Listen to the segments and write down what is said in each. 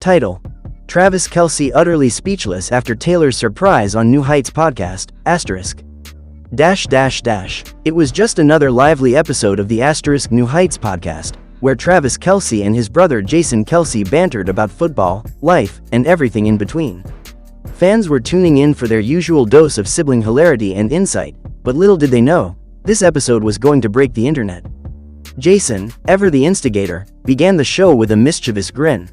Title: Travis Kelce utterly speechless after Taylor's surprise on New Heights podcast, *. It was just another lively episode of the New Heights podcast, where Travis Kelce and his brother Jason Kelce bantered about football, life, and everything in between. Fans were tuning in for their usual dose of sibling hilarity and insight, but little did they know, this episode was going to break the internet. Jason, ever the instigator, began the show with a mischievous grin.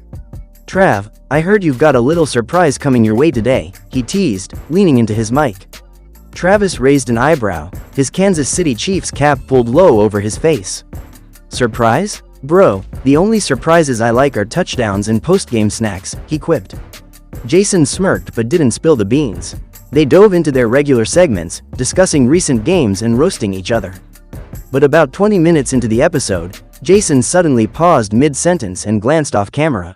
"Trav, I heard you've got a little surprise coming your way today," he teased, leaning into his mic. Travis raised an eyebrow, his Kansas City Chiefs cap pulled low over his face. "Surprise? Bro, the only surprises I like are touchdowns and post-game snacks," he quipped. Jason smirked but didn't spill the beans. They dove into their regular segments, discussing recent games and roasting each other. But about 20 minutes into the episode, Jason suddenly paused mid-sentence and glanced off camera.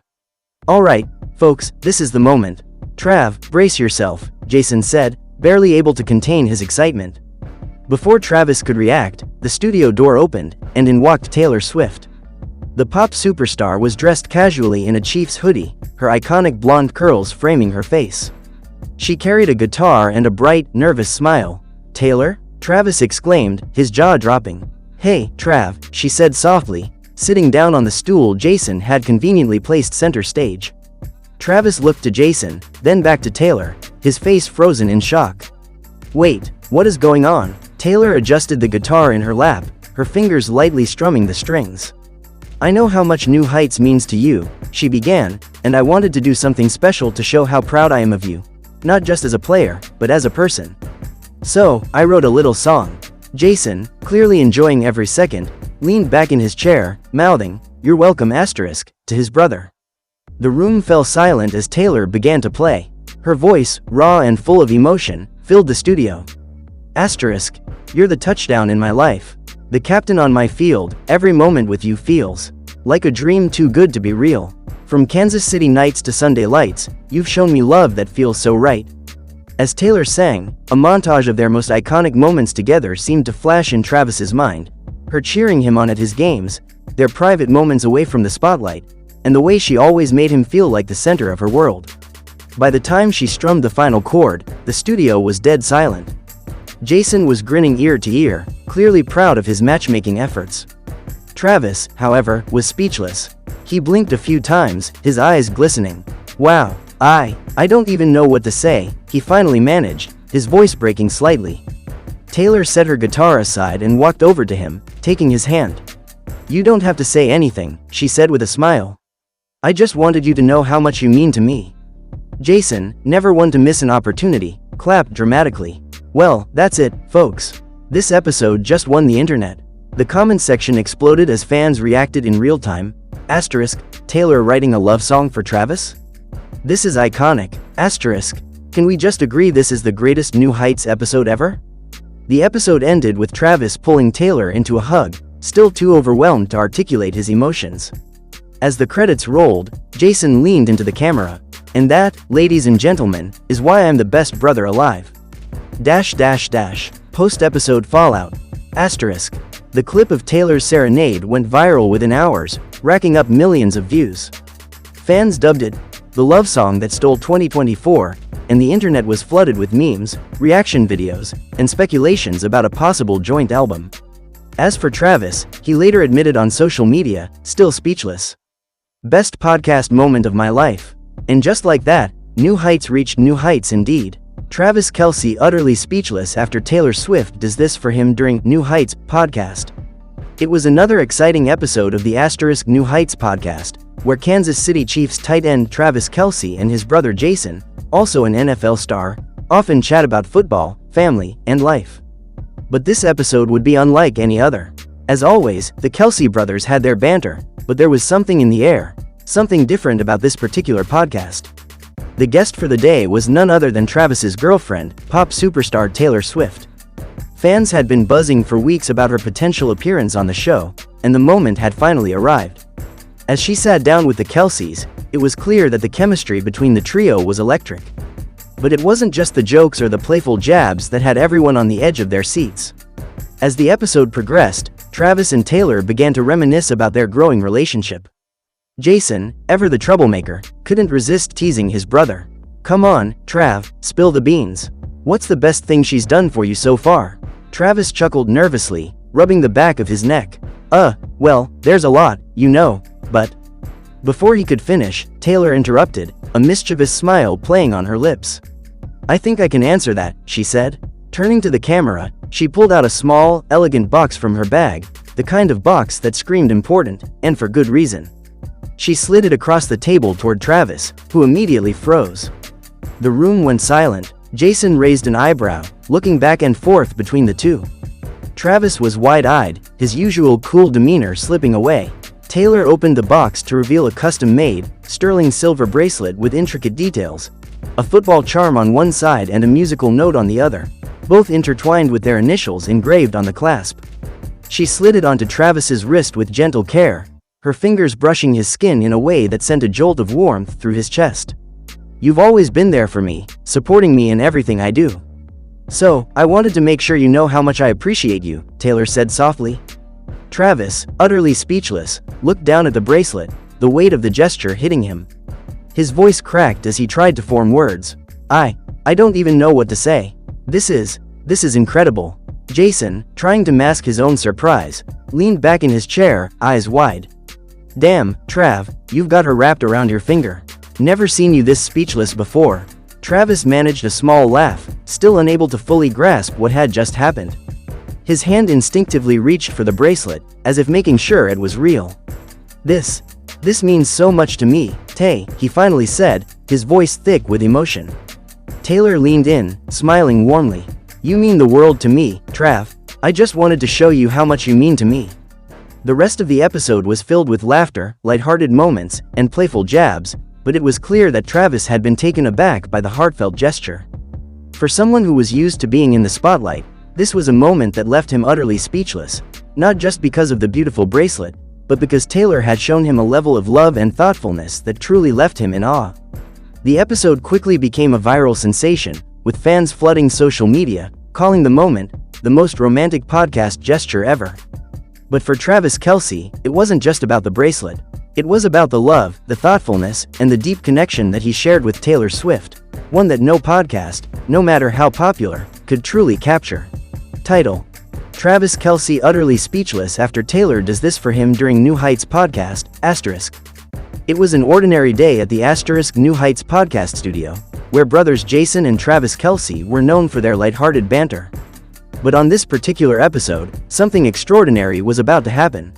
"Alright, folks, this is the moment. Trav, brace yourself," Jason said, barely able to contain his excitement. Before Travis could react, the studio door opened, and in walked Taylor Swift. The pop superstar was dressed casually in a Chiefs hoodie, her iconic blonde curls framing her face. She carried a guitar and a bright, nervous smile. "Taylor?" Travis exclaimed, his jaw dropping. "Hey, Trav," she said softly, sitting down on the stool Jason had conveniently placed center stage. Travis looked to Jason, then back to Taylor, his face frozen in shock. "Wait, what is going on?" Taylor adjusted the guitar in her lap, her fingers lightly strumming the strings. "I know how much New Heights means to you," she began, "and I wanted to do something special to show how proud I am of you. Not just as a player, but as a person. So, I wrote a little song." Jason, clearly enjoying every second, leaned back in his chair, mouthing, "You're welcome to his brother." The room fell silent as Taylor began to play. Her voice, raw and full of emotion, filled the studio. "You're the touchdown in my life. The captain on my field, every moment with you feels like a dream too good to be real. From Kansas City nights to Sunday lights, you've shown me love that feels so right." As Taylor sang, a montage of their most iconic moments together seemed to flash in Travis's mind. Her cheering him on at his games, their private moments away from the spotlight, and the way she always made him feel like the center of her world. By the time she strummed the final chord, the studio was dead silent. Jason was grinning ear to ear, clearly proud of his matchmaking efforts. Travis, however, was speechless. He blinked a few times, his eyes glistening. "Wow, I don't even know what to say," he finally managed, his voice breaking slightly. Taylor set her guitar aside and walked over to him, taking his hand. "You don't have to say anything," she said with a smile. "I just wanted you to know how much you mean to me." Jason, never one to miss an opportunity, clapped dramatically. Well, that's it, folks. This episode just won the internet. The comment section exploded as fans reacted in real time. Taylor writing a love song for Travis? This is iconic. Can we just agree this is the greatest New Heights episode ever? The episode ended with Travis pulling Taylor into a hug, still too overwhelmed to articulate his emotions. As the credits rolled, Jason leaned into the camera. "And that, ladies and gentlemen, is why I'm the best brother alive." Post-episode fallout. The clip of Taylor's serenade went viral within hours, racking up millions of views. Fans dubbed it the love song that stole 2024, and the internet was flooded with memes, reaction videos, and speculations about a possible joint album. As for Travis, he later admitted on social media, still speechless. "Best podcast moment of my life." And just like that, New Heights reached new heights indeed. Travis Kelce utterly speechless after Taylor Swift does this for him during New Heights podcast. It was another exciting episode of the New Heights podcast, where Kansas City Chiefs tight end Travis Kelce and his brother Jason, also an NFL star, often chat about football, family, and life. But this episode would be unlike any other. As always, the Kelce brothers had their banter, but there was something in the air, something different about this particular podcast. The guest for the day was none other than Travis's girlfriend, pop superstar Taylor Swift. Fans had been buzzing for weeks about her potential appearance on the show, and the moment had finally arrived. As she sat down with the Kelces, it was clear that the chemistry between the trio was electric. But it wasn't just the jokes or the playful jabs that had everyone on the edge of their seats. As the episode progressed, Travis and Taylor began to reminisce about their growing relationship. Jason, ever the troublemaker, couldn't resist teasing his brother. "Come on, Trav, spill the beans. What's the best thing she's done for you so far?" Travis chuckled nervously, rubbing the back of his neck. Well, there's a lot, you know, but..." Before he could finish, Taylor interrupted, a mischievous smile playing on her lips. "I think I can answer that," she said. Turning to the camera, she pulled out a small, elegant box from her bag, the kind of box that screamed important, and for good reason. She slid it across the table toward Travis, who immediately froze. The room went silent. Jason raised an eyebrow, looking back and forth between the two. Travis was wide-eyed, his usual cool demeanor slipping away. Taylor opened the box to reveal a custom-made, sterling silver bracelet with intricate details. A football charm on one side and a musical note on the other, both intertwined with their initials engraved on the clasp. She slid it onto Travis's wrist with gentle care, her fingers brushing his skin in a way that sent a jolt of warmth through his chest. "You've always been there for me, supporting me in everything I do. So, I wanted to make sure you know how much I appreciate you," Taylor said softly. Travis, utterly speechless, looked down at the bracelet, the weight of the gesture hitting him. His voice cracked as he tried to form words. I don't even know what to say. This is incredible." Jason, trying to mask his own surprise, leaned back in his chair, eyes wide. "Damn, Trav, you've got her wrapped around your finger. Never seen you this speechless before." Travis managed a small laugh, still unable to fully grasp what had just happened. His hand instinctively reached for the bracelet, as if making sure it was real. This means so much to me, Tay," he finally said, his voice thick with emotion. Taylor leaned in, smiling warmly. "You mean the world to me, Trav. I just wanted to show you how much you mean to me." The rest of the episode was filled with laughter, lighthearted moments, and playful jabs, but it was clear that Travis had been taken aback by the heartfelt gesture. For someone who was used to being in the spotlight, this was a moment that left him utterly speechless, not just because of the beautiful bracelet, but because Taylor had shown him a level of love and thoughtfulness that truly left him in awe. The episode quickly became a viral sensation, with fans flooding social media, calling the moment the most romantic podcast gesture ever. But for Travis Kelce, it wasn't just about the bracelet. It was about the love, the thoughtfulness, and the deep connection that he shared with Taylor Swift, one that no podcast, no matter how popular, could truly capture. Title: Travis Kelce utterly speechless after Taylor does this for him during New Heights podcast, **. It was an ordinary day at the *New Heights podcast studio, where brothers Jason and Travis Kelce were known for their lighthearted banter. But on this particular episode, something extraordinary was about to happen.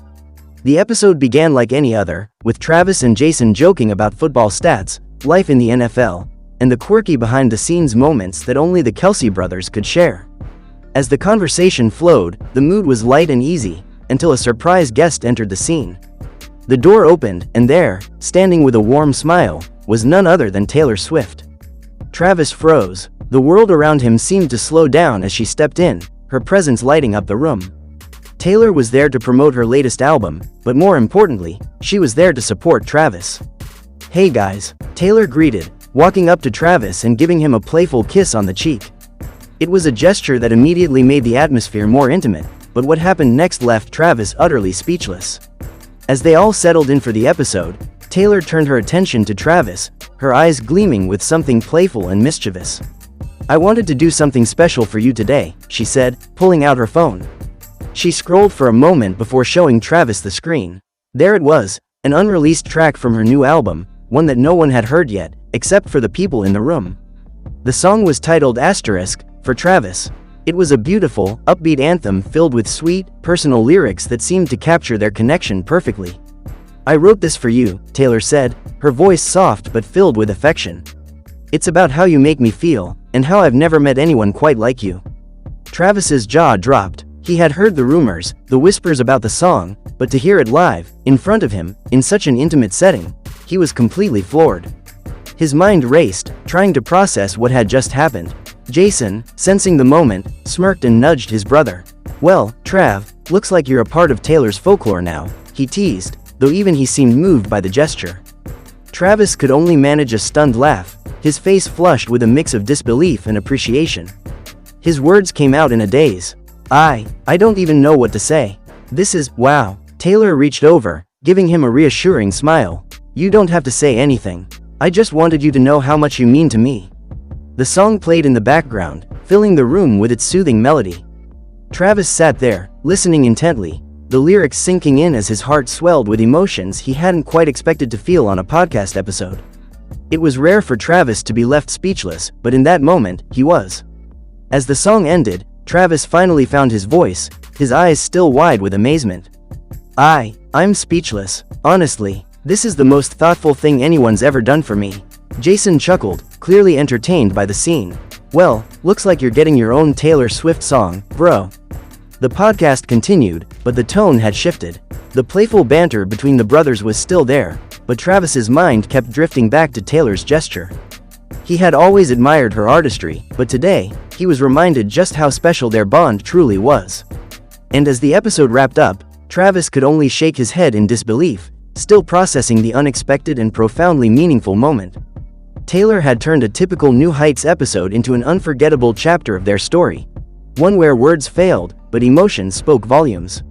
The episode began like any other, with Travis and Jason joking about football stats, life in the NFL, and the quirky behind-the-scenes moments that only the Kelce brothers could share. As the conversation flowed, the mood was light and easy, until a surprise guest entered the scene. The door opened, and there, standing with a warm smile, was none other than Taylor Swift. Travis froze. The world around him seemed to slow down as she stepped in, her presence lighting up the room. Taylor was there to promote her latest album, but more importantly, she was there to support Travis. "Hey guys," Taylor greeted, walking up to Travis and giving him a playful kiss on the cheek. It was a gesture that immediately made the atmosphere more intimate, but what happened next left Travis utterly speechless. As they all settled in for the episode, Taylor turned her attention to Travis, her eyes gleaming with something playful and mischievous. "I wanted to do something special for you today," she said, pulling out her phone. She scrolled for a moment before showing Travis the screen. There it was, an unreleased track from her new album, one that no one had heard yet, except for the people in the room. The song was titled *, for Travis. It was a beautiful, upbeat anthem filled with sweet, personal lyrics that seemed to capture their connection perfectly. "I wrote this for you," Taylor said, her voice soft but filled with affection. "It's about how you make me feel, and how I've never met anyone quite like you." Travis's jaw dropped. He had heard the rumors, the whispers about the song, but to hear it live, in front of him, in such an intimate setting, he was completely floored. His mind raced, trying to process what had just happened. Jason, sensing the moment, smirked and nudged his brother. "Well, Trav, looks like you're a part of Taylor's folklore now," he teased, though even he seemed moved by the gesture. Travis could only manage a stunned laugh, his face flushed with a mix of disbelief and appreciation. His words came out in a daze. I don't even know what to say. This is, wow." Taylor reached over, giving him a reassuring smile. "You don't have to say anything. I just wanted you to know how much you mean to me." The song played in the background, filling the room with its soothing melody. Travis sat there, listening intently, the lyrics sinking in as his heart swelled with emotions he hadn't quite expected to feel on a podcast episode. It was rare for Travis to be left speechless, but in that moment, he was. As the song ended, Travis finally found his voice, his eyes still wide with amazement. I'm speechless. Honestly, this is the most thoughtful thing anyone's ever done for me." Jason chuckled, clearly entertained by the scene. "Well, looks like you're getting your own Taylor Swift song, bro." The podcast continued, but the tone had shifted. The playful banter between the brothers was still there, but Travis's mind kept drifting back to Taylor's gesture. He had always admired her artistry, but today, he was reminded just how special their bond truly was. And as the episode wrapped up, Travis could only shake his head in disbelief, still processing the unexpected and profoundly meaningful moment. Taylor had turned a typical New Heights episode into an unforgettable chapter of their story. One where words failed, but emotions spoke volumes.